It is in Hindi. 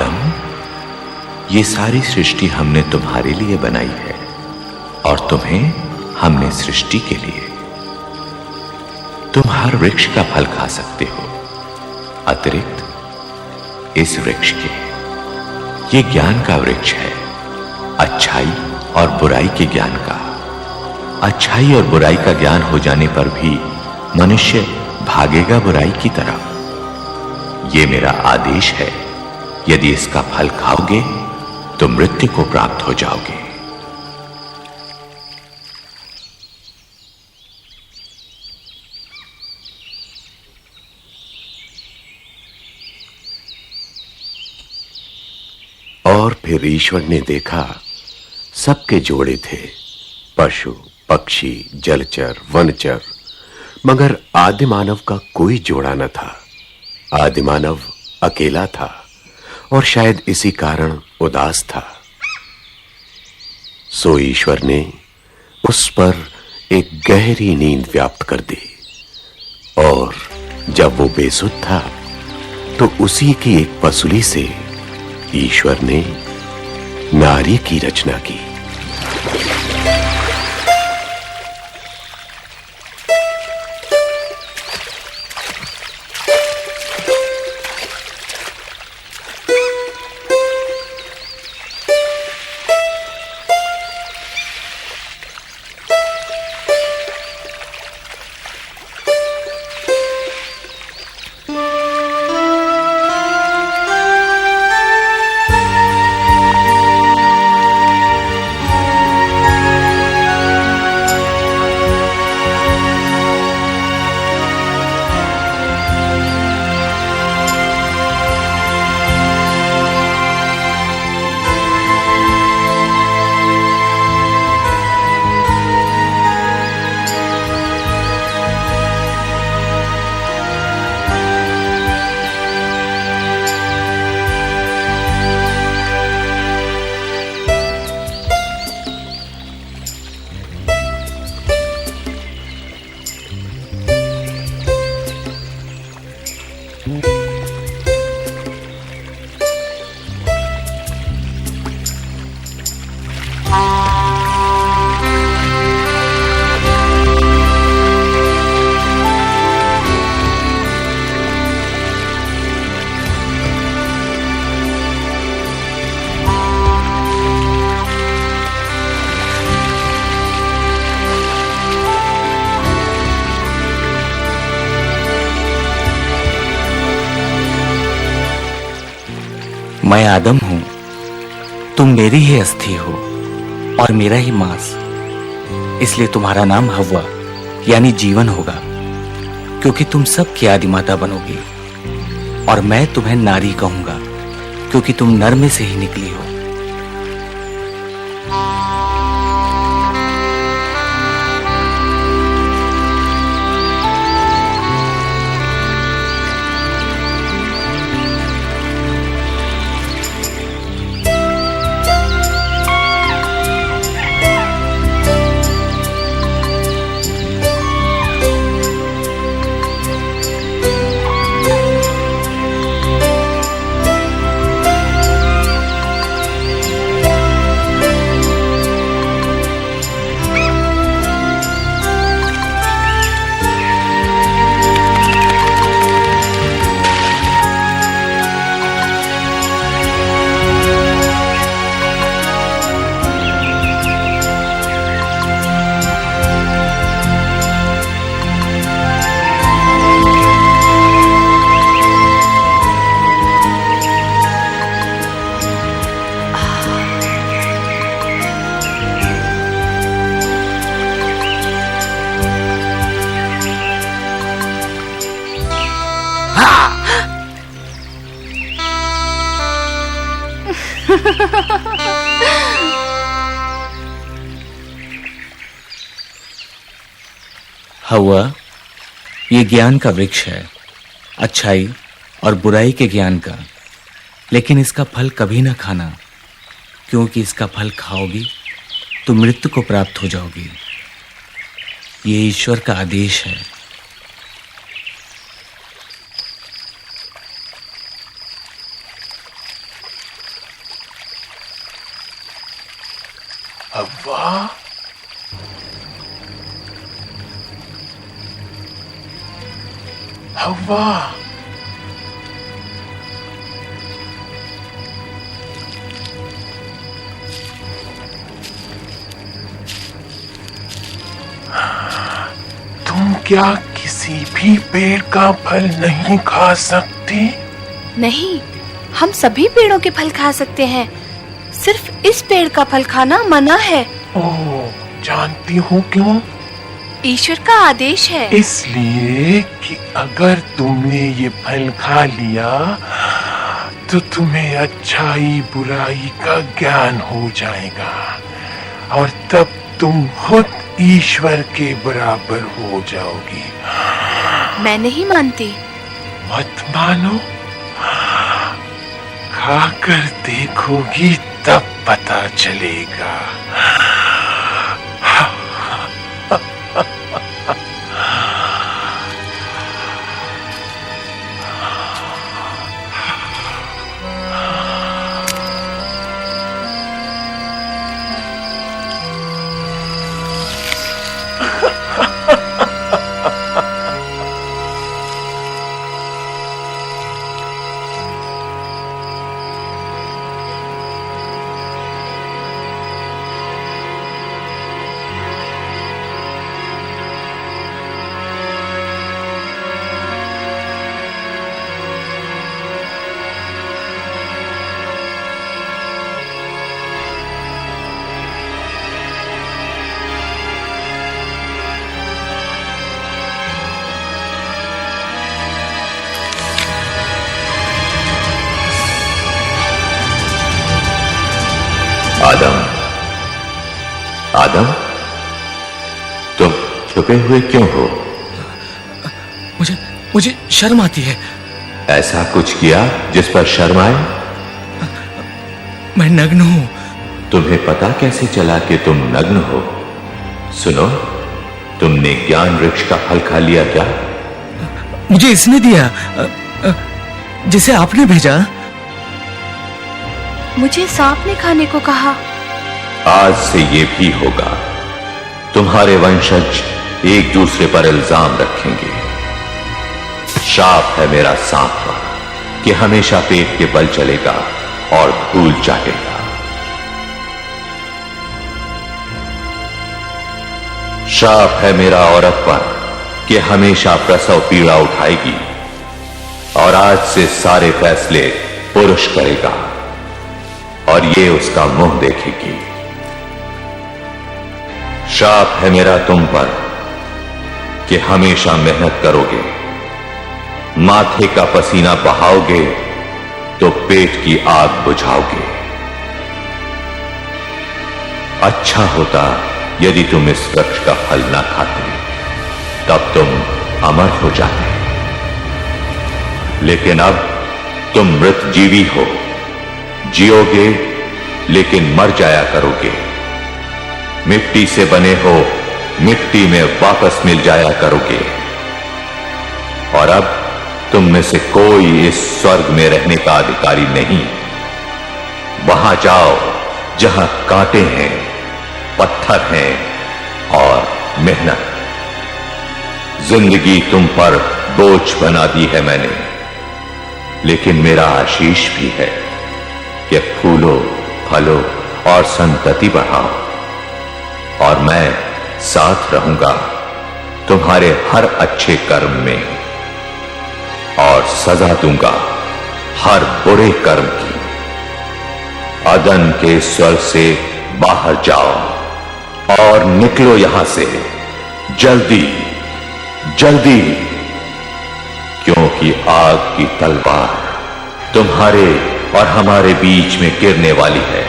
आदम, ये सारी सृष्टि हमने तुम्हारे लिए बनाई है और तुम्हें हमने सृष्टि के लिए। तुम हर वृक्ष का फल खा सकते हो अतिरिक्त इस वृक्ष के। ये ज्ञान का वृक्ष है, अच्छाई और बुराई के ज्ञान का। अच्छाई और बुराई का ज्ञान हो जाने पर भी मनुष्य भागेगा बुराई की तरफ। ये मेरा आदेश है, यदि इसका फल खाओगे तो मृत्यु को प्राप्त हो जाओगे। और फिर ईश्वर ने देखा, सबके जोड़े थे, पशु, पक्षी, जलचर, वनचर, मगर आदिमानव का कोई जोड़ा न था। आदिमानव अकेला था और शायद इसी कारण उदास था। सो ईश्वर ने उस पर एक गहरी नींद व्याप्त कर दी और जब वो बेसुध था तो उसी की एक पसुली से ईश्वर ने नारी की रचना की। मैं आदम हूं, तुम मेरी ही अस्थि हो और मेरा ही मांस, इसलिए तुम्हारा नाम हव्वा यानी जीवन होगा, क्योंकि तुम सब की आदिमाता बनोगी। और मैं तुम्हें नारी कहूंगा, क्योंकि तुम नर में से ही निकली हो। हव्वा, ये ज्ञान का वृक्ष है, अच्छाई और बुराई के ज्ञान का, लेकिन इसका फल कभी ना खाना, क्योंकि इसका फल खाओगी तो मृत्यु को प्राप्त हो जाओगी। ये ईश्वर का आदेश है। हव्वा, हव्वा, तुम क्या किसी भी पेड़ का फल नहीं खा सकती? नहीं, हम सभी पेड़ों के फल खा सकते हैं। सिर्फ इस पेड़ का फल खाना मना है। ओह, जानती हो क्यों? ईश्वर का आदेश है। इसलिए कि अगर तुमने ये फल खा लिया तो तुम्हें अच्छाई बुराई का ज्ञान हो जाएगा और तब तुम खुद ईश्वर के बराबर हो जाओगी। मैं नहीं मानती। मत मानो, खाकर देखोगी तब पता चलेगा। आदम, आदम, तुम छुपे हुए क्यों हो? मुझे शर्म आती है। ऐसा कुछ किया जिस पर शर्म आए? मैं नग्न हूं। तुम्हें पता कैसे चला कि तुम नग्न हो? सुनो, तुमने ज्ञान वृक्ष का फल खा लिया क्या? मुझे इसने दिया, जिसे आपने भेजा। मुझे सांप ने खाने को कहा। आज से ये भी होगा। तुम्हारे वंशज एक दूसरे पर इल्जाम रखेंगे। श्राप है मेरा सांप पर कि हमेशा पेट के बल चलेगा और धूल चाटेगा। श्राप है मेरा औरत पर कि हमेशा प्रसव पीड़ा उठाएगी और आज से सारे फैसले पुरुष करेगा और ये उसका मुंह देखेगी। श्राप है मेरा तुम पर कि हमेशा मेहनत करोगे, माथे का पसीना बहाओगे तो पेट की आग बुझाओगे। अच्छा होता यदि तुम इस वृक्ष का फल ना खाते, तब तुम अमर हो जाते। लेकिन अब तुम मृत जीवी हो, जियोगे लेकिन मर जाया करोगे। मिट्टी से बने हो, मिट्टी में वापस मिल जाया करोगे। और अब तुम में से कोई इस स्वर्ग में रहने का अधिकारी नहीं। वहां जाओ जहां कांटे हैं, पत्थर हैं और मेहनत। जिंदगी तुम पर बोझ बना दी है मैंने, लेकिन मेरा आशीष भी है कि फूलो, फलो और संतति बढ़ाओ। और मैं साथ रहूंगा तुम्हारे हर अच्छे कर्म में और सजा दूंगा हर बुरे कर्म की। अदन के स्वर्ग से बाहर जाओ और निकलो यहां से जल्दी जल्दी, क्योंकि आग की तलवार तुम्हारे और हमारे बीच में गिरने वाली है।